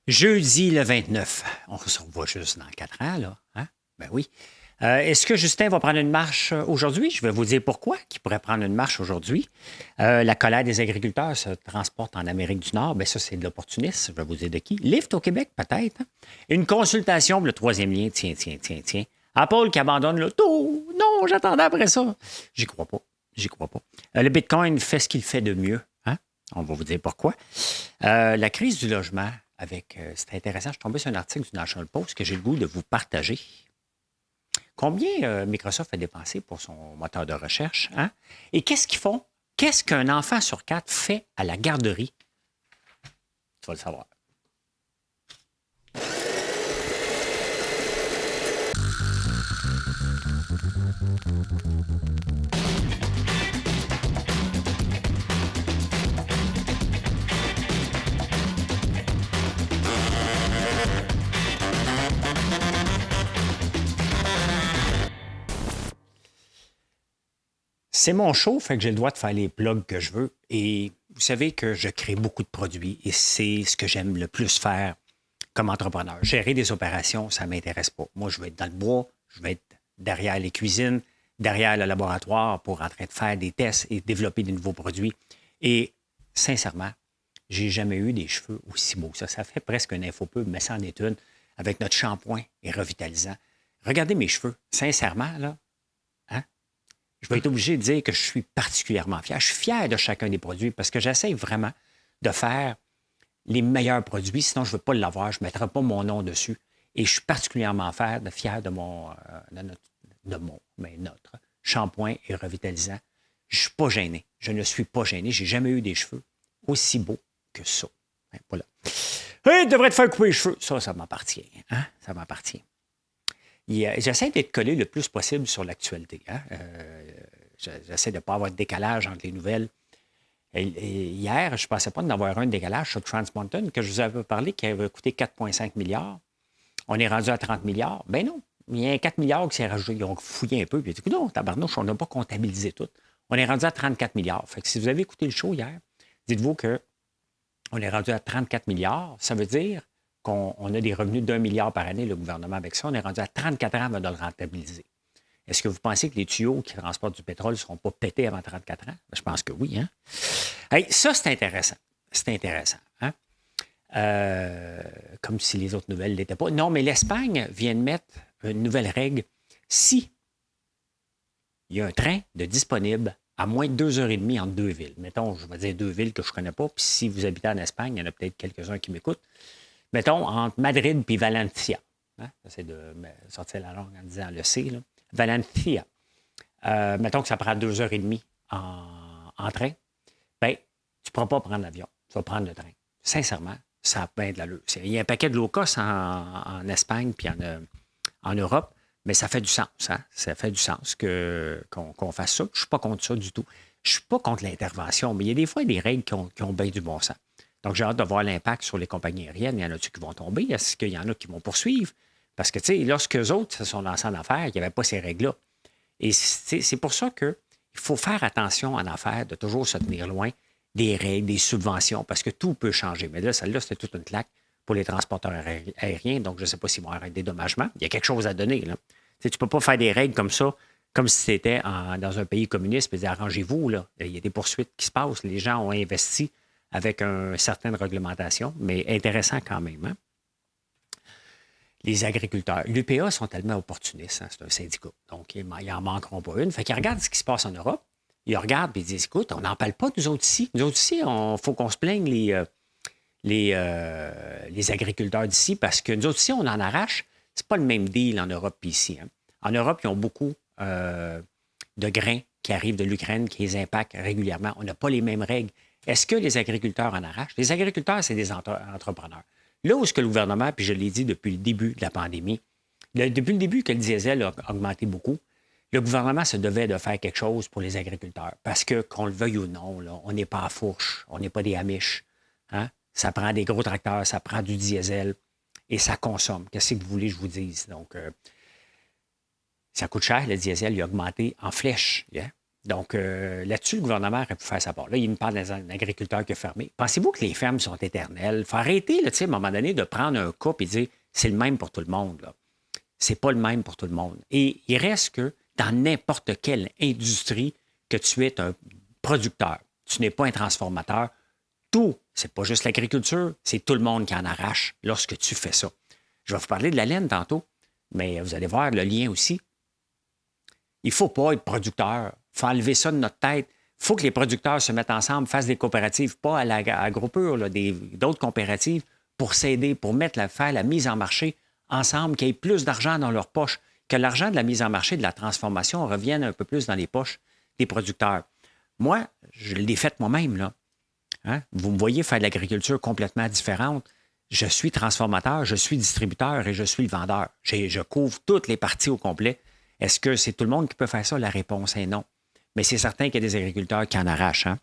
Jeudi le 29. On se revoit juste dans 4 ans, là. Hein? Ben oui. Est-ce que Justin va prendre une marche aujourd'hui? Je vais vous dire pourquoi il pourrait prendre une marche aujourd'hui. La colère des agriculteurs se transporte en Amérique du Nord. Bien, ça, c'est de l'opportunisme. Je vais vous dire de qui. Lyft au Québec, peut-être. Hein? Une consultation pour le troisième lien. Tiens. Apple qui abandonne l'auto. Non, j'attendais après ça. J'y crois pas. Le Bitcoin fait ce qu'il fait de mieux. Hein? On va vous dire pourquoi. La crise du logement c'est intéressant. Je suis tombé sur un article du National Post que j'ai le goût de vous partager. Combien Microsoft a dépensé pour son moteur de recherche? Hein? Et qu'est-ce qu'ils font? Qu'est-ce qu'un enfant sur 4 fait à la garderie? Tu vas le savoir. C'est mon show, fait que j'ai le droit de faire les plugs que je veux. Et vous savez que je crée beaucoup de produits et c'est ce que j'aime le plus faire comme entrepreneur. Gérer des opérations, ça ne m'intéresse pas. Moi, je vais être dans le bois, je vais être derrière les cuisines, derrière le laboratoire pour en train de faire des tests et développer des nouveaux produits. Et sincèrement, j'ai jamais eu des cheveux aussi beaux. Ça fait presque une infopub, mais ça en est une, avec notre shampoing et revitalisant. Regardez mes cheveux. Sincèrement, là, hein? Je vais être obligé de dire que je suis particulièrement fier. Je suis fier de chacun des produits parce que j'essaie vraiment de faire les meilleurs produits. Sinon, je ne veux pas l'avoir. Je ne mettrai pas mon nom dessus. Et je suis particulièrement fier de notre shampoing et revitalisant. Je ne suis pas gêné. Je ne suis pas gêné. Je n'ai jamais eu des cheveux aussi beaux que ça. Hein, voilà. Hey, il devrait te faire couper les cheveux. Ça m'appartient. Hein? Ça m'appartient. J'essaie d'être collé le plus possible sur l'actualité. Hein? J'essaie de ne pas avoir de décalage entre les nouvelles. Et hier, je ne pensais pas d'en avoir un décalage sur Trans Mountain, que je vous avais parlé, qui avait coûté 4,5 milliards. On est rendu à 30 milliards. Ben non, il y a 4 milliards qui s'est rajouté. Ils ont fouillé un peu. Puis ils ont dit, non, tabarnouche, on n'a pas comptabilisé tout. On est rendu à 34 milliards. Fait que si vous avez écouté le show hier, dites-vous qu'on est rendu à 34 milliards. Ça veut dire qu'on a des revenus d'1 milliard par année, le gouvernement, avec ça. On est rendu à 34 ans avant de le rentabiliser. Est-ce que vous pensez que les tuyaux qui transportent du pétrole ne seront pas pétés avant 34 ans? Je pense que oui. Hein? Hey, ça, c'est intéressant. C'est intéressant. Hein? Comme si les autres nouvelles ne l'étaient pas. Non, mais l'Espagne vient de mettre une nouvelle règle. Si il y a un train de disponible à moins de 2h30 entre deux villes, mettons, je vais dire deux villes que je ne connais pas, puis si vous habitez en Espagne, il y en a peut-être quelques-uns qui m'écoutent, mettons, entre Madrid et Valencia. Hein? J'essaie de sortir la langue en disant le C. Là. Valencia. Mettons que ça prend 2h30 en train. Bien, tu ne pourras pas prendre l'avion. Tu vas prendre le train. Sincèrement, ça a bien de l'allure. Il y a un paquet de low cost en Espagne puis en Europe, mais ça fait du sens. Hein? Ça fait du sens qu'on fasse ça. Je ne suis pas contre ça du tout. Je ne suis pas contre l'intervention, mais il y a des fois des règles qui ont bien du bon sens. Donc, j'ai hâte de voir l'impact sur les compagnies aériennes. Il y en a-tu qui vont tomber? Est-ce qu'il y en a qui vont poursuivre? Parce que, tu sais, lorsque eux autres se sont lancés en affaires, il n'y avait pas ces règles-là. Et c'est pour ça qu'il faut faire attention en affaires de toujours se tenir loin des règles, des subventions, parce que tout peut changer. Mais là, celle-là, c'était toute une claque pour les transporteurs aériens. Donc, je ne sais pas s'ils vont arrêter des dédommagements. Il y a quelque chose à donner. Là. Tu ne peux pas faire des règles comme ça, comme si c'était dans un pays communiste, et dire arrangez-vous. Là. Il y a des poursuites qui se passent. Les gens ont investi avec une certaine réglementation, mais intéressant quand même. Hein? Les agriculteurs. L'UPA sont tellement opportunistes, hein, c'est un syndicat. Donc, ils n'en manqueront pas une. Fait qu'ils regardent ce qui se passe en Europe. Ils regardent et ils disent, écoute, on n'en parle pas, nous autres ici. Nous autres ici, il faut qu'on se plaigne les agriculteurs d'ici parce que nous autres ici, on en arrache. C'est pas le même deal en Europe qu'ici. Hein. En Europe, ils ont beaucoup de grains qui arrivent de l'Ukraine, qui les impactent régulièrement. On n'a pas les mêmes règles. Est-ce que les agriculteurs en arrachent? Les agriculteurs, c'est des entrepreneurs. Là où est-ce que le gouvernement, puis je l'ai dit depuis le début de la pandémie, depuis le début que le diesel a augmenté beaucoup, le gouvernement se devait de faire quelque chose pour les agriculteurs. Parce que, qu'on le veuille ou non, là, on n'est pas à fourche, on n'est pas des Amish. Hein? Ça prend des gros tracteurs, ça prend du diesel et ça consomme. Qu'est-ce que vous voulez que je vous dise? Donc, ça coûte cher, le diesel, il a augmenté en flèche. Yeah? Donc, là-dessus, le gouvernement aurait pu faire sa part. Là, il me parle d'un agriculteur qui a fermé. Pensez-vous que les fermes sont éternelles? Il faut arrêter, là, à un moment donné, de prendre un cas et dire c'est le même pour tout le monde. Là. C'est pas le même pour tout le monde. Et il reste que dans n'importe quelle industrie, que tu es un producteur, tu n'es pas un transformateur, tout, c'est pas juste l'agriculture, c'est tout le monde qui en arrache lorsque tu fais ça. Je vais vous parler de la laine tantôt, mais vous allez voir le lien aussi. Il ne faut pas être producteur. Il faut enlever ça de notre tête. Il faut que les producteurs se mettent ensemble, fassent des coopératives, pas à gros pur, d'autres coopératives pour s'aider, pour faire la mise en marché ensemble, qu'il y ait plus d'argent dans leur poche, que l'argent de la mise en marché, de la transformation revienne un peu plus dans les poches des producteurs. Moi, je l'ai fait moi-même, là. Hein? Vous me voyez faire de l'agriculture complètement différente. Je suis transformateur, je suis distributeur et je suis le vendeur. Je couvre toutes les parties au complet. Est-ce que c'est tout le monde qui peut faire ça? La réponse est non. Mais c'est certain qu'il y a des agriculteurs qui en arrachent. Hein?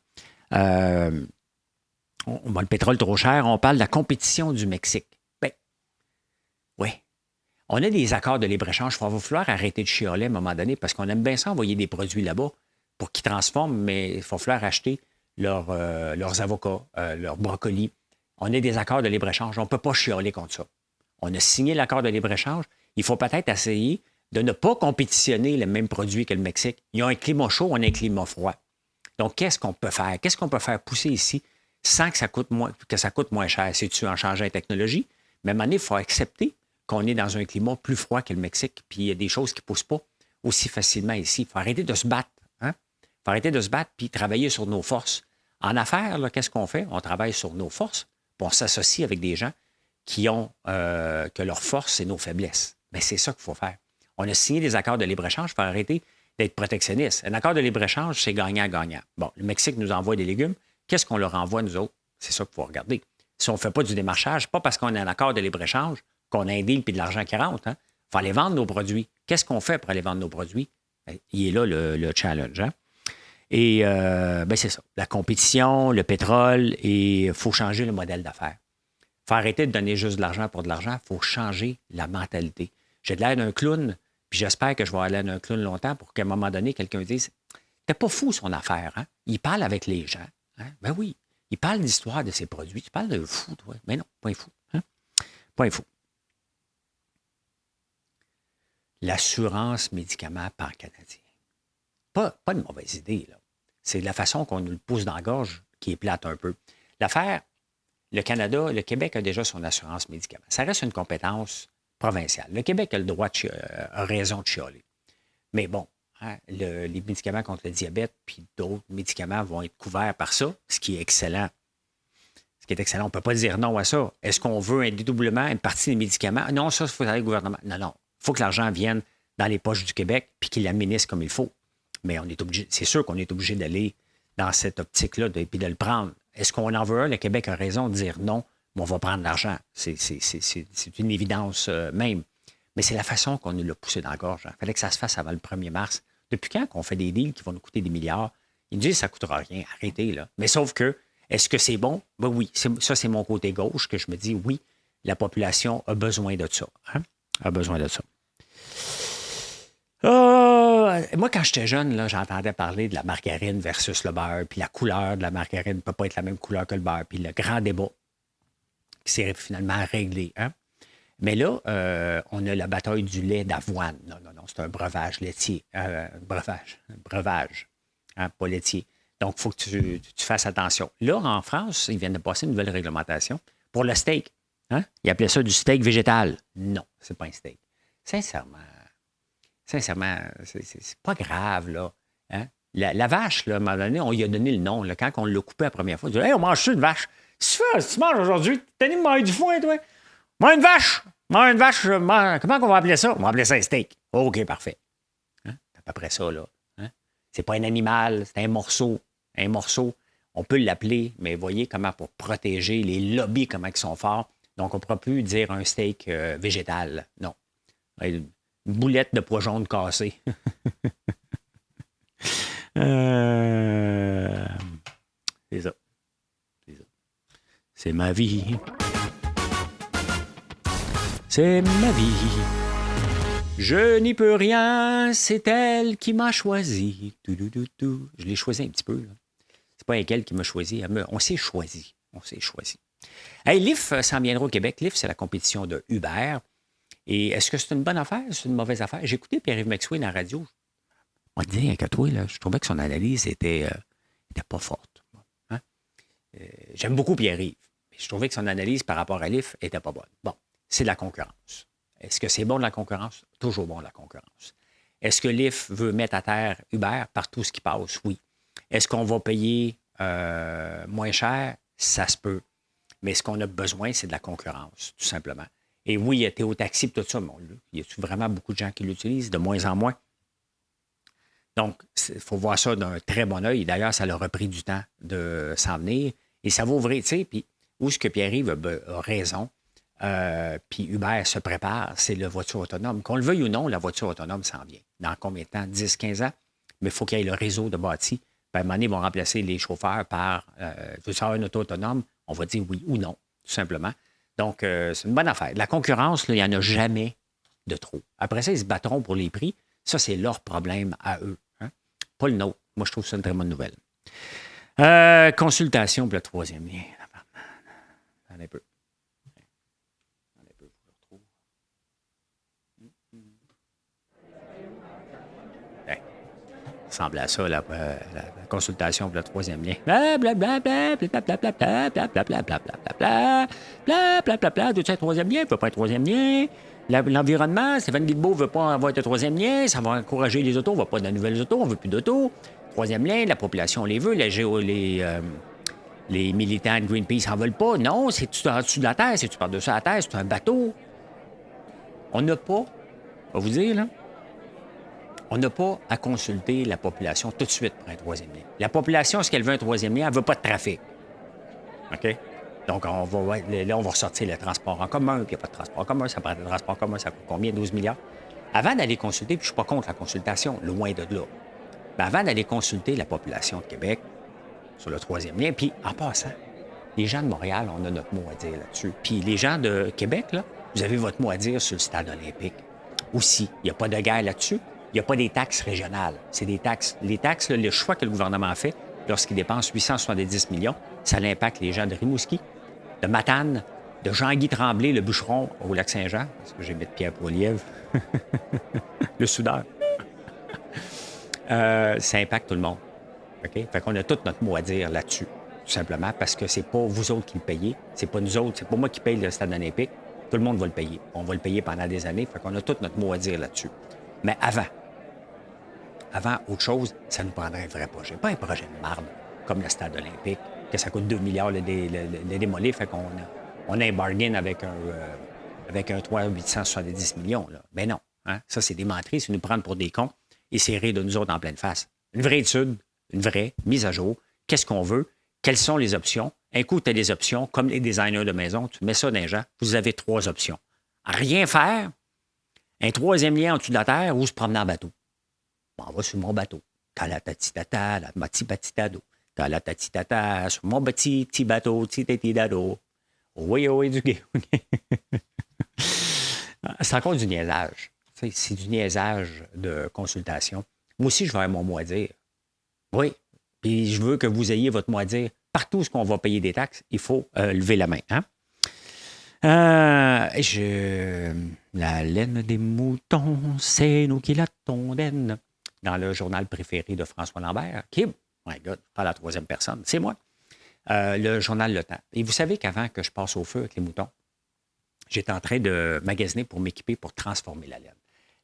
Le pétrole trop cher, on parle de la compétition du Mexique. Bien, oui. On a des accords de libre-échange. Il va falloir arrêter de chialer à un moment donné parce qu'on aime bien ça envoyer des produits là-bas pour qu'ils transforment, mais il va falloir acheter leurs avocats, leurs brocolis. On a des accords de libre-échange. On ne peut pas chialer contre ça. On a signé l'accord de libre-échange. Il faut peut-être essayer de ne pas compétitionner les mêmes produits que le Mexique. Ils ont un climat chaud, on a un climat froid. Donc, qu'est-ce qu'on peut faire? Qu'est-ce qu'on peut faire pousser ici sans que ça coûte moins cher? C'est-tu en changeant la technologie? Mais à un moment donné, il faut accepter qu'on est dans un climat plus froid que le Mexique, puis il y a des choses qui ne poussent pas aussi facilement ici. Il faut arrêter de se battre. Hein? Il faut arrêter de se battre puis travailler sur nos forces. En affaires, là, qu'est-ce qu'on fait? On travaille sur nos forces, puis on s'associe avec des gens qui ont que leur force, c'est nos faiblesses. Mais c'est ça qu'il faut faire. On a signé des accords de libre-échange, il faut arrêter d'être protectionniste. Un accord de libre-échange, c'est gagnant-gagnant. Bon, le Mexique nous envoie des légumes. Qu'est-ce qu'on leur envoie, nous autres? C'est ça qu'il faut regarder. Si on ne fait pas du démarchage, pas parce qu'on a un accord de libre-échange qu'on a un deal et de l'argent qui rentre. Il faut aller vendre nos produits. Qu'est-ce qu'on fait pour aller vendre nos produits? Bien, il est là le challenge. Hein? Et c'est ça. La compétition, le pétrole, et il faut changer le modèle d'affaires. Il faut arrêter de donner juste de l'argent pour de l'argent. Il faut changer la mentalité. J'ai de l'air d'un clown, puis j'espère que je vais aller d'un clown longtemps pour qu'à un moment donné, quelqu'un dise « T'es pas fou son affaire, hein? Il parle avec les gens. Hein? Ben oui, il parle d'histoire de ses produits. Tu parles de fou, toi. Mais non, pas un fou. Hein? Pas un fou. L'assurance médicaments pan-canadien. Pas une mauvaise idée, là. C'est la façon qu'on nous le pousse dans la gorge qui est plate un peu. L'affaire, le Canada, le Québec a déjà son assurance médicaments. Ça reste une compétence provinciale. Le Québec a le droit a raison de chialer. Mais bon, hein, les médicaments contre le diabète puis d'autres médicaments vont être couverts par ça, ce qui est excellent. Ce qui est excellent. On ne peut pas dire non à ça. Est-ce qu'on veut un dédoublement, une partie des médicaments? Non, ça, il faut aller au gouvernement. Non. Il faut que l'argent vienne dans les poches du Québec puis qu'il l'administre comme il faut. Mais on est obligé, c'est sûr qu'on est obligé d'aller dans cette optique-là puis de le prendre. Est-ce qu'on en veut un? Le Québec a raison de dire non, mais on va prendre l'argent. C'est une évidence même. Mais c'est la façon qu'on nous l'a poussé dans la gorge. Il fallait que ça se fasse avant le 1er mars. Depuis quand qu'on fait des deals qui vont nous coûter des milliards? Ils nous disent que ça ne coûtera rien. Arrêtez, là. Mais sauf que, est-ce que c'est bon? Ben oui. Ça, c'est mon côté gauche que je me dis, oui, la population a besoin de ça. Hein? A besoin de ça. Moi, quand j'étais jeune, là, j'entendais parler de la margarine versus le beurre, puis la couleur de la margarine ne peut pas être la même couleur que le beurre, puis le grand débat qui s'est finalement réglé. Hein? Mais là, on a la bataille du lait d'avoine. Non, c'est un breuvage laitier. Breuvage, hein, pas laitier. Donc, il faut que tu fasses attention. Là, en France, ils viennent de passer une nouvelle réglementation pour le steak. Hein? Ils appelaient ça du steak végétal. Non, c'est pas un steak. Sincèrement, c'est pas grave, là. Hein? La vache, là, à un moment donné, on lui a donné le nom. Là, quand on l'a coupé la première fois, on dit « Hey, on mange une vache. Si tu manges aujourd'hui, t'as dit de manger du foin, toi? Mange une vache. Comment on va appeler ça? On va appeler ça un steak. OK, parfait. Hein? C'est à peu près ça, là. Hein? C'est pas un animal, c'est un morceau. Un morceau, on peut l'appeler, mais voyez comment pour protéger les lobbies, comment ils sont forts. Donc, on ne pourra plus dire un steak végétal. Non. Une boulette de pois jaune cassé. C'est ça. C'est ma vie. C'est ma vie. Je n'y peux rien, c'est elle qui m'a choisi. Tout. Je l'ai choisi un petit peu. Là. C'est pas elle qui m'a choisi. On s'est choisi. On s'est choisi. Hey, Lyft s'en viendra au Québec. Lyft, c'est la compétition de Uber. Et est-ce que c'est une bonne affaire? C'est une mauvaise affaire? J'ai écouté Pierre-Yves McSween à la radio. On va te dire qu'à toi, là, je trouvais que son analyse était pas forte. Hein? J'aime beaucoup Pierre-Yves, mais je trouvais que son analyse par rapport à Lyft était pas bonne. Bon, c'est de la concurrence. Est-ce que c'est bon de la concurrence? Toujours bon de la concurrence. Est-ce que Lyft veut mettre à terre Uber par tout ce qui passe? Oui. Est-ce qu'on va payer moins cher? Ça se peut. Mais ce qu'on a besoin, c'est de la concurrence, tout simplement. Et oui, il y a Théo Taxi et tout ça, mais il y a vraiment beaucoup de gens qui l'utilisent, de moins en moins. Donc, il faut voir ça d'un très bon œil. D'ailleurs, ça leur a pris du temps de s'en venir. Et ça va ouvrir, tu sais, puis où est-ce que Pierre-Yves a raison, puis Uber se prépare, c'est la voiture autonome. Qu'on le veuille ou non, la voiture autonome s'en vient. Dans combien de temps? 10, 15 ans? Mais il faut qu'il y ait le réseau de bâti. Puis à un moment donné, ils vont remplacer les chauffeurs par veux-tu avoir une auto autonome? On va dire oui ou non, tout simplement. Donc, c'est une bonne affaire. La concurrence, là, il n'y en a jamais de trop. Après ça, ils se battront pour les prix. Ça, c'est leur problème à eux. Hein? Pas le nôtre. Moi, je trouve ça une très bonne nouvelle. Consultation pour le troisième lien. Attendez un peu. Attendez un peu, je le retrouve. Ben, ça ressemble à ça, la consultation pour le troisième lien. Blablabla, blablabla, blablabla, blablabla, tu un troisième lien, il ne veut pas un troisième lien. L'environnement, Stéphane Guilbeault ne veut pas avoir de troisième lien, ça va encourager les autos, on ne va pas de nouvelles autos, on ne veut plus d'autos. Troisième lien, la population les veut, les militants de Greenpeace n'en veulent pas. Non, c'est-tu en dessous de la terre, c'est-tu par-dessus la terre, c'est un bateau. On n'a pas, on va vous dire, là, on n'a pas à consulter la population tout de suite pour un troisième lien. La population, ce qu'elle veut un troisième lien, elle ne veut pas de trafic. OK? Donc, là, on va ressortir le transport en commun, puis il n'y a pas de transport en commun. Ça prend le transport en commun, ça coûte combien? 12 milliards? Avant d'aller consulter, puis je ne suis pas contre la consultation, loin de là. Mais avant d'aller consulter la population de Québec sur le troisième lien, puis en passant, les gens de Montréal, on a notre mot à dire là-dessus. Puis les gens de Québec, là, vous avez votre mot à dire sur le stade olympique. Aussi, il n'y a pas de guerre là-dessus. Il n'y a pas des taxes régionales. C'est des taxes. Les taxes, là, le choix que le gouvernement fait lorsqu'il dépense 870 millions, ça impacte les gens de Rimouski, de Matane, de Jean-Guy Tremblay, le bûcheron au Lac-Saint-Jean, parce que j'ai mis de Pierre Poilievre, le soudeur. Ça impacte tout le monde. OK? Fait qu'on a tout notre mot à dire là-dessus, tout simplement, parce que c'est pas vous autres qui le payez, c'est pas nous autres, c'est pas moi qui paye le stade olympique. Tout le monde va le payer. On va le payer pendant des années, fait qu'on a tout notre mot à dire là-dessus. Mais avant autre chose, ça nous prendrait un vrai projet. Pas un projet de marde, comme le stade olympique, que ça coûte 2 milliards le démolir, fait qu'on a un bargain avec un 870 millions. Là. Mais non, hein? Ça, c'est des menteries, c'est nous prendre pour des cons et c'est rire de nous autres en pleine face. Une vraie étude, une vraie mise à jour. Qu'est-ce qu'on veut? Quelles sont les options? Un coup, tu as des options, comme les designers de maison, tu mets ça dans les gens, vous avez 3 options. Rien faire, un troisième lien en dessous de la terre ou se promener en bateau. On va sur mon bateau. Tala-tati-tata, la mati-bati-tado. Tala-tati-tata, sur mon petit bateau, ti-tati-dado. Oui, du gay. C'est encore du niaisage. C'est du niaisage de consultation. Moi aussi, je vais avoir mon mot à dire. Oui. Puis je veux que vous ayez votre mot à dire. Partout où on va payer des taxes, il faut lever la main. Hein? La laine des moutons, c'est nous qui la tondenne. Dans le journal préféré de François Lambert, qui, my God, pas la troisième personne, c'est moi. Le journal Le Temps. Et vous savez qu'avant que je passe au feu avec les moutons, j'étais en train de magasiner pour m'équiper pour transformer la laine.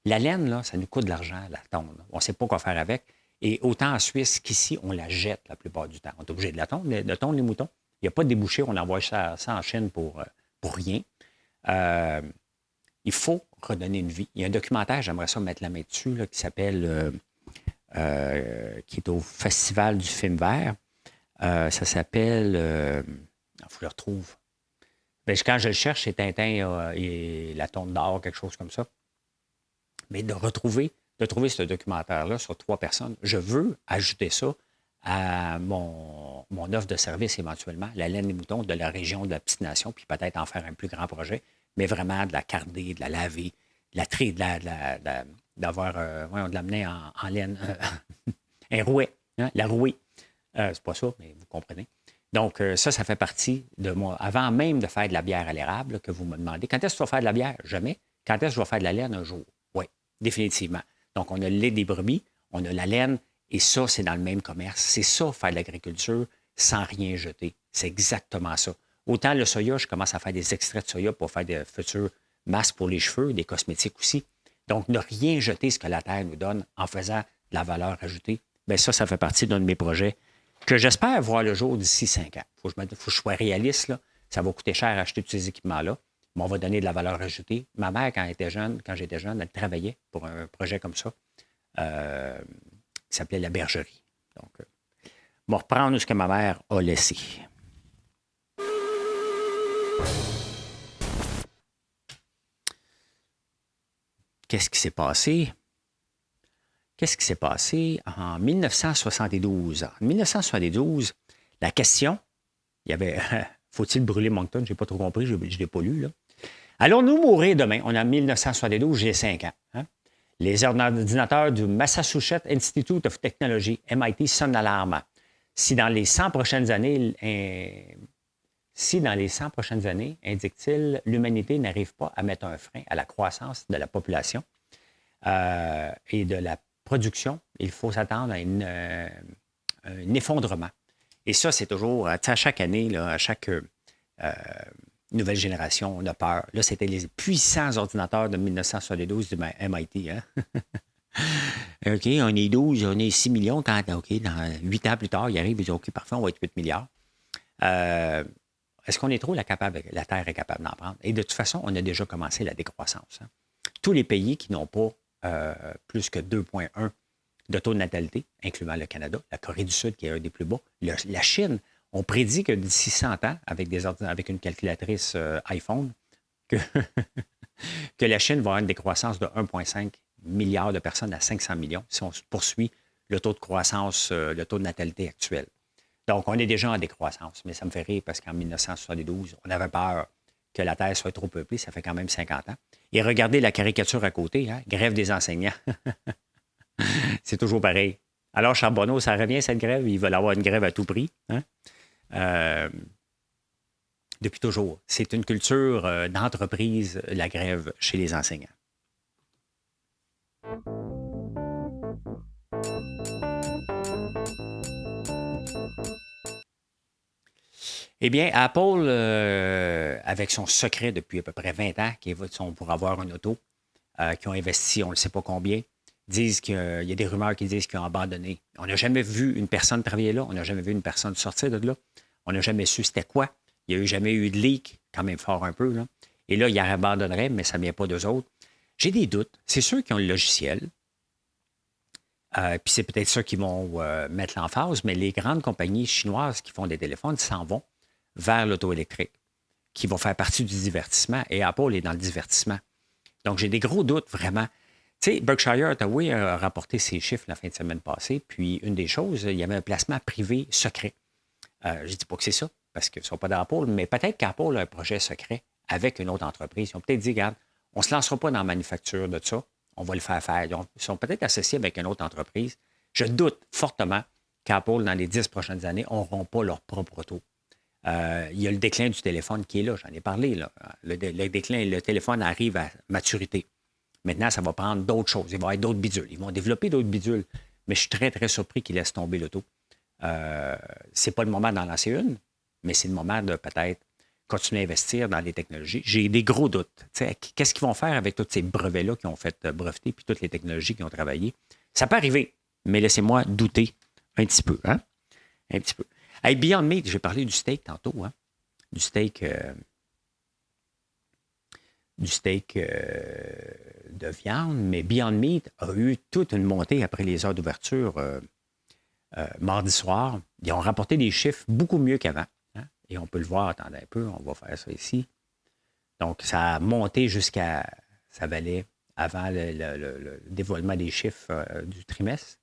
La laine, là, ça nous coûte de l'argent, la tondre. On ne sait pas quoi faire avec. Et autant en Suisse qu'ici, on la jette la plupart du temps. On est obligé de la tondre, de tondre les moutons. Il n'y a pas de débouché, on envoie ça en Chine pour rien. Il faut redonner une vie. Il y a un documentaire, j'aimerais ça mettre la main dessus, là, qui s'appelle... qui est au Festival du film vert. Ça s'appelle... il faut que je le retrouve. Ben, quand je le cherche, c'est Tintin et la Tonte d'or, quelque chose comme ça. Mais de trouver ce documentaire-là sur 3 personnes, je veux ajouter ça à mon offre de service éventuellement, la laine des moutons de la région de la Petite Nation, puis peut-être en faire un plus grand projet, mais vraiment de la carder, de la laver, d'avoir, de l'amener en laine, un rouet, hein, la rouée. C'est pas ça, mais vous comprenez. Donc, ça fait partie de moi. Avant même de faire de la bière à l'érable, que vous me demandez, quand est-ce que tu vas faire de la bière? Jamais. Quand est-ce que je vais faire de la laine un jour? Oui, définitivement. Donc, on a le lait des brebis, on a la laine, et ça, c'est dans le même commerce. C'est ça, faire de l'agriculture sans rien jeter. C'est exactement ça. Autant le soya, je commence à faire des extraits de soya pour faire des futurs masques pour les cheveux, des cosmétiques aussi. Donc, ne rien jeter ce que la terre nous donne en faisant de la valeur ajoutée, bien ça fait partie d'un de mes projets que j'espère voir le jour d'ici 5 ans. Il faut que je sois réaliste, là. Ça va coûter cher acheter tous ces équipements-là, mais on va donner de la valeur ajoutée. Ma mère, quand j'étais jeune, elle travaillait pour un projet comme ça, qui s'appelait la bergerie. Donc, on va reprendre ce que ma mère a laissé. Qu'est-ce qui s'est passé? Qu'est-ce qui s'est passé en 1972? En 1972, la question, il y avait faut-il brûler Moncton? Je n'ai pas trop compris, je ne l'ai pas lu. Là. Allons-nous mourir demain? On est en 1972, j'ai 5 ans. Hein? Les ordinateurs du Massachusetts Institute of Technology, MIT, sonnent l'alarme. Si dans les 100 prochaines années, indique-t-il, l'humanité n'arrive pas à mettre un frein à la croissance de la population et de la production, il faut s'attendre à un effondrement. Et ça, c'est toujours, à chaque année, là, à chaque nouvelle génération, on a peur. Là, c'était les puissants ordinateurs de 1972 du MIT. Hein? OK, on est 12, on est 6 millions. OK, dans 8 ans plus tard, ils arrivent et disent OK, parfait, on va être 8 milliards. Est-ce qu'on est trop la Terre est capable d'en prendre? Et de toute façon, on a déjà commencé la décroissance. Hein? Tous les pays qui n'ont pas plus que 2,1 de taux de natalité, incluant le Canada, la Corée du Sud qui est un des plus bas, la Chine, on prédit que d'ici 100 ans, avec une calculatrice iPhone, que la Chine va avoir une décroissance de 1,5 milliard de personnes à 500 millions si on poursuit le taux de croissance, le taux de natalité actuel. Donc, on est déjà en décroissance, mais ça me fait rire parce qu'en 1972, on avait peur que la Terre soit trop peuplée, ça fait quand même 50 ans. Et regardez la caricature à côté, hein? Grève des enseignants. C'est toujours pareil. Alors, Charbonneau, ça revient cette grève, ils veulent avoir une grève à tout prix. Hein? Depuis toujours. C'est une culture d'entreprise, la grève chez les enseignants. Eh bien, Apple, avec son secret depuis à peu près 20 ans, qui est pour avoir une auto, qui ont investi, on ne sait pas combien, disent qu'il y a des rumeurs qui disent qu'ils ont abandonné. On n'a jamais vu une personne travailler là, on n'a jamais vu une personne sortir de là, on n'a jamais su c'était quoi. Il n'y a jamais eu de leak, quand même fort un peu. Là. Et là, ils abandonneraient, mais ça ne vient pas d'eux autres. J'ai des doutes. C'est ceux qui ont le logiciel. Puis c'est peut-être ceux qui vont mettre l'emphase, mais les grandes compagnies chinoises qui font des téléphones s'en vont vers l'auto électrique, qui va faire partie du divertissement, et Apple est dans le divertissement. Donc, j'ai des gros doutes, vraiment. Tu sais, Berkshire Hathaway a rapporté ses chiffres la fin de semaine passée, puis une des choses, il y avait un placement privé secret. Je ne dis pas que c'est ça, parce qu'ils ne sont pas d'Apple, mais peut-être qu'Apple a un projet secret avec une autre entreprise. Ils ont peut-être dit, regarde, on ne se lancera pas dans la manufacture de ça, on va le faire faire. Ils sont peut-être associés avec une autre entreprise. Je doute fortement qu'Apple, dans les 10 prochaines années, n'auront pas leur propre auto. Il y a le déclin du téléphone qui est là, j'en ai parlé. Là. Le déclin, le téléphone arrive à maturité. Maintenant, ça va prendre d'autres choses. Il va y avoir d'autres bidules. Ils vont développer d'autres bidules. Mais je suis très, très surpris qu'ils laissent tomber l'auto. C'est pas le moment d'en lancer une, mais c'est le moment de peut-être continuer à investir dans les technologies. J'ai des gros doutes. T'sais, qu'est-ce qu'ils vont faire avec tous ces brevets-là qui ont fait breveter, puis toutes les technologies qui ont travaillé? Ça peut arriver, mais laissez-moi douter un petit peu. Hein? Un petit peu. Hey, Beyond Meat, j'ai parlé du steak tantôt. Hein? Du steak de viande, mais Beyond Meat a eu toute une montée après les heures d'ouverture mardi soir. Ils ont rapporté des chiffres beaucoup mieux qu'avant. Hein? Et on peut le voir, attendez un peu, on va faire ça ici. Donc, ça a monté jusqu'à, ça valait avant le dévoilement des chiffres du trimestre,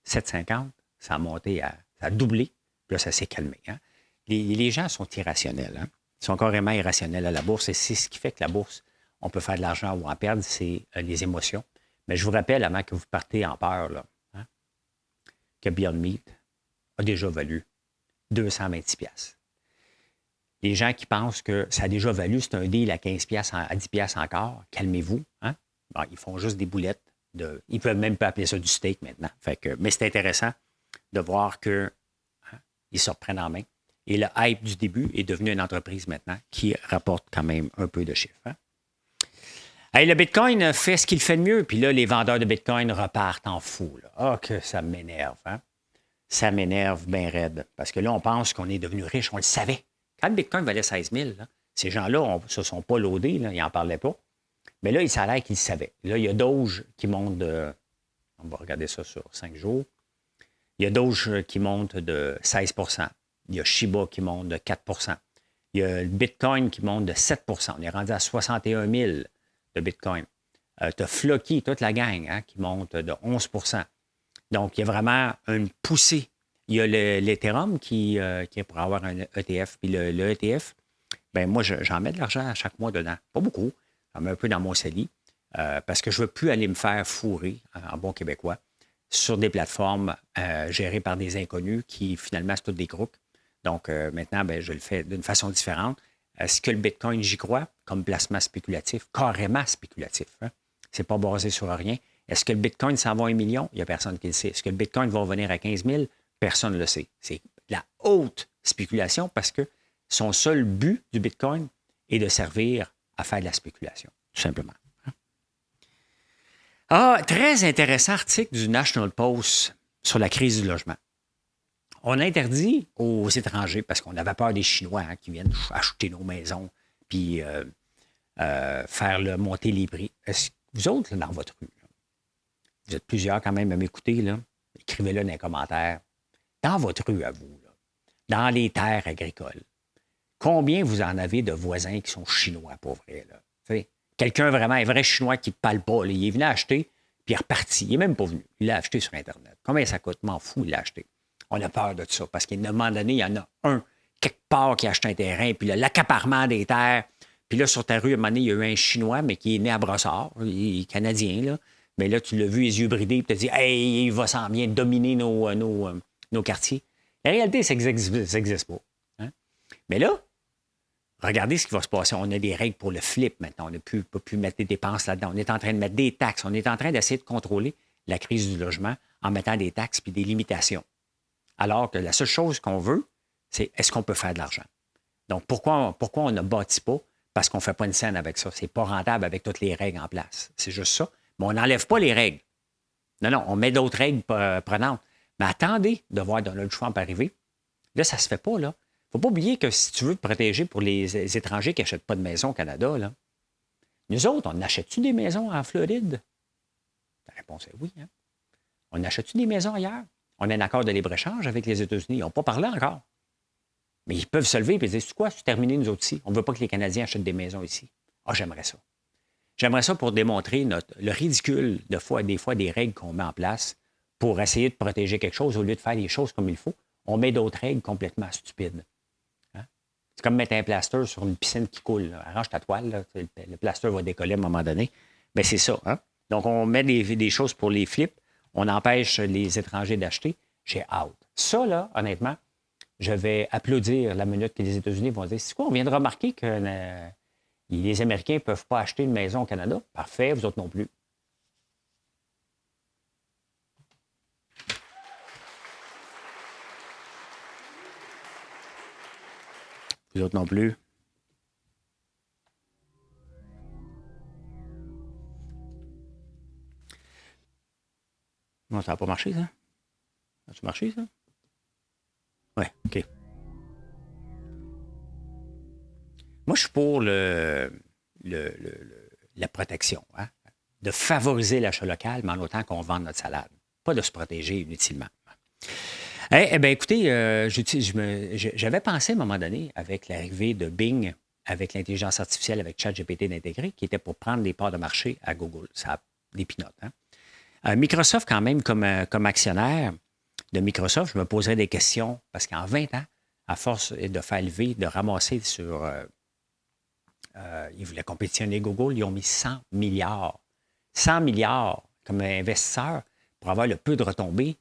7,50. Ça a monté ça a doublé. Puis là, ça s'est calmé. Hein? Les gens sont irrationnels. Hein? Ils sont carrément irrationnels à la bourse. Et c'est ce qui fait que la bourse, on peut faire de l'argent ou en perdre, c'est les émotions. Mais je vous rappelle, avant que vous partez en peur, là, hein, que Beyond Meat a déjà valu 226$. Les gens qui pensent que ça a déjà valu, c'est un deal à 15$, à 10$ encore, calmez-vous. Hein? Bon, ils font juste des boulettes. Ils ne peuvent même pas appeler ça du steak maintenant. Mais c'est intéressant de voir qu'ils se reprennent en main. Et le hype du début est devenu une entreprise maintenant qui rapporte quand même un peu de chiffres. Hein? Hey, le Bitcoin fait ce qu'il fait de mieux. Puis là, les vendeurs de Bitcoin repartent en fou. Ah, que ça m'énerve. Hein? Ça m'énerve bien raide. Parce que là, on pense qu'on est devenu riche. On le savait. Quand le Bitcoin valait 16 000, là, ces gens-là ne se sont pas loadés. Là, ils n'en parlaient pas. Mais là, ça a l'air qu'ils le savaient. Là, il y a Doge qui monte de... On va regarder ça sur 5 jours. Il y a Doge qui monte de 16 %. Il y a Shiba qui monte de 4 %. Il y a le Bitcoin qui monte de 7 %. On est rendu à 61 000 de Bitcoin. Tu as Floki, toute la gang, hein, qui monte de 11 %. Donc, il y a vraiment une poussée. Il y a l'Ethereum qui est pour avoir un ETF. Puis le ETF, ben moi, j'en mets de l'argent à chaque mois dedans. Pas beaucoup. J'en mets un peu dans mon CELI parce que je ne veux plus aller me faire fourrer, en bon québécois, sur des plateformes gérées par des inconnus qui, finalement, c'est toutes des croûtes. Donc, maintenant, ben, je le fais d'une façon différente. Est-ce que le Bitcoin, j'y crois, comme placement spéculatif, carrément spéculatif? Hein? Ce n'est pas basé sur rien. Est-ce que le Bitcoin s'en va à 1 million? Il n'y a personne qui le sait. Est-ce que le Bitcoin va revenir à 15 000? Personne ne le sait. C'est de la haute spéculation parce que son seul but du Bitcoin est de servir à faire de la spéculation, tout simplement. Ah, très intéressant article du National Post sur la crise du logement. On interdit aux étrangers, parce qu'on avait peur des Chinois hein, qui viennent acheter nos maisons puis faire monter les prix. Est-ce que vous autres, là, dans votre rue, là, vous êtes plusieurs quand même à m'écouter, là, écrivez-le dans les commentaires. Dans votre rue, à vous, là, dans les terres agricoles, combien vous en avez de voisins qui sont chinois, pour vrai? Là? Quelqu'un vraiment, un vrai chinois qui ne parle pas, là, il est venu acheter, puis il est reparti. Il n'est même pas venu. Il l'a acheté sur Internet. Combien ça coûte? M'en fous, il l'a acheté. On a peur de ça, parce qu'à un moment donné, il y en a un, quelque part, qui a acheté un terrain, puis l'accaparement des terres. Puis là, sur ta rue, à un moment donné, il y a eu un Chinois, mais qui est né à Brossard, il est canadien, là. Mais là, tu l'as vu, les yeux bridés, puis tu as dit, hey, il va s'en bien dominer nos quartiers. La réalité, c'est que ça n'existe pas. Hein? Mais là, regardez ce qui va se passer. On a des règles pour le flip maintenant. On ne peut plus mettre des dépenses là-dedans. On est en train de mettre des taxes. On est en train d'essayer de contrôler la crise du logement en mettant des taxes puis des limitations. Alors que la seule chose qu'on veut, c'est est-ce qu'on peut faire de l'argent? Donc, pourquoi on ne bâtit pas? Parce qu'on ne fait pas une scène avec ça. C'est pas rentable avec toutes les règles en place. C'est juste ça. Mais on n'enlève pas les règles. Non, on met d'autres règles prenantes. Mais attendez de voir Donald Trump arriver. Là, ça ne se fait pas, là. Il ne faut pas oublier que si tu veux te protéger pour les étrangers qui n'achètent pas de maison au Canada, là, nous autres, on achète-tu des maisons en Floride? La réponse est oui. Hein? On achète-tu des maisons ailleurs? On a un accord de libre-échange avec les États-Unis. Ils n'ont pas parlé encore. Mais ils peuvent se lever et dire, c'est quoi, c'est terminé nous autres ici. On ne veut pas que les Canadiens achètent des maisons ici. Ah, j'aimerais ça. J'aimerais ça pour démontrer le ridicule des fois des règles qu'on met en place pour essayer de protéger quelque chose au lieu de faire les choses comme il faut. On met d'autres règles complètement stupides. Hein? C'est comme mettre un plaster sur une piscine qui coule. Là. Arrange ta toile, là, le plaster va décoller à un moment donné. Bien, c'est ça. Hein? Donc, on met des choses pour les flips. On empêche les étrangers d'acheter. J'ai hâte. Ça, là, honnêtement, je vais applaudir la minute que les États-Unis vont dire, c'est quoi, on vient de remarquer que les Américains ne peuvent pas acheter une maison au Canada. Parfait, vous autres non plus. Vous autres non plus. Non, ça n'a pas marché, ça? Ça a-tu marché, ça? Oui, OK. Moi, je suis pour la protection, hein? De favoriser l'achat local, mais en autant qu'on vende notre salade. Pas de se protéger inutilement. Eh bien, écoutez, j'avais pensé à un moment donné, avec l'arrivée de Bing, avec l'intelligence artificielle, avec ChatGPT d'intégrer, qui était pour prendre les parts de marché à Google. Ça a des pinottes. Hein? Microsoft, quand même, comme actionnaire de Microsoft, je me poserais des questions, parce qu'en 20 ans, à force de faire lever, de ramasser sur Ils voulaient compétitionner Google. Ils ont mis 100 milliards. 100 milliards comme investisseur pour avoir le peu de retombées.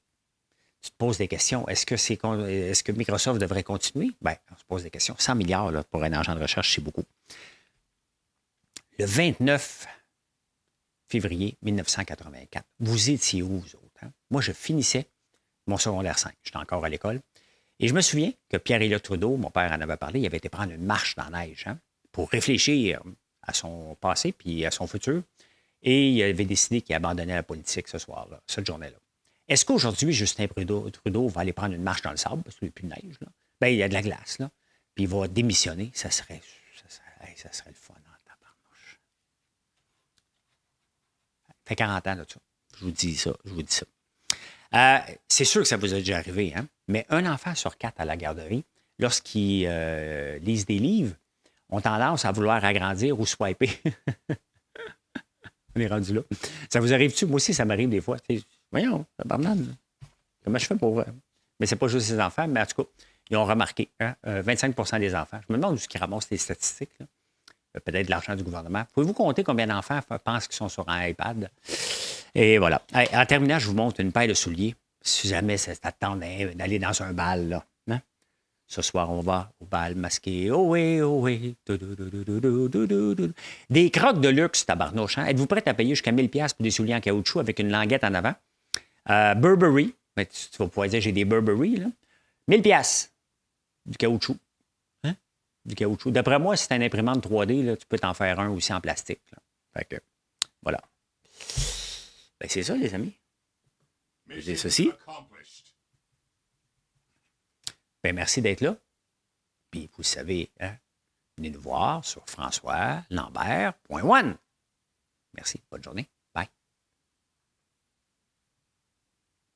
Tu te poses des questions. Est-ce que Microsoft devrait continuer? Bien, on se pose des questions. 100 milliards là, pour un agent de recherche, c'est beaucoup. Le 29 février 1984, vous étiez où, vous autres? Hein? Moi, je finissais mon secondaire 5. J'étais encore à l'école. Et je me souviens que Pierre-Éliott Trudeau, mon père en avait parlé, il avait été prendre une marche dans la neige pour réfléchir à son passé puis à son futur. Et il avait décidé qu'il abandonnait la politique ce soir-là, cette journée-là. Est-ce qu'aujourd'hui, Justin Trudeau va aller prendre une marche dans le sable, parce qu'il n'y a plus de neige, là? Bien, il y a de la glace, là. Puis il va démissionner. Ça serait le fun en tabarnouche. Ça fait 40 ans, là, ça. Je vous dis ça. C'est sûr que ça vous a déjà arrivé, hein? Mais un enfant sur 4 à la garderie, lorsqu'il lise des livres, ont tendance à vouloir agrandir ou swiper. On est rendu là. Ça vous arrive-tu? Moi aussi, ça m'arrive des fois. Voyons, tabarnane. Comment je fais pour... Mais c'est pas juste les enfants, mais en tout cas, ils ont remarqué. Hein? 25 des enfants. Je me demande où ils ramassent les statistiques. Là. Peut-être de l'argent du gouvernement. Pouvez-vous compter combien d'enfants pensent qu'ils sont sur un iPad? Et voilà. En terminant, je vous montre une paire de souliers. Si jamais ça t'attend d'aller dans un bal, là. Hein? Ce soir, on va au bal masqué. Oh oui, oh oui. Des crocs de luxe, tabarnouche. Hein? Êtes-vous prêt à payer jusqu'à 1000$ pour des souliers en caoutchouc avec une languette en avant? Burberry. Ben, tu vas pouvoir dire, j'ai des Burberry, là. 1000$ du caoutchouc. Hein? Du caoutchouc. D'après moi, si c'est une imprimante 3D, là, tu peux t'en faire un aussi en plastique. Là. Fait que, voilà. Ben, c'est ça, les amis. J'ai ceci. Ben, merci d'être là. Puis, vous savez, hein, venez nous voir sur françoislambert.one. Merci. Bonne journée.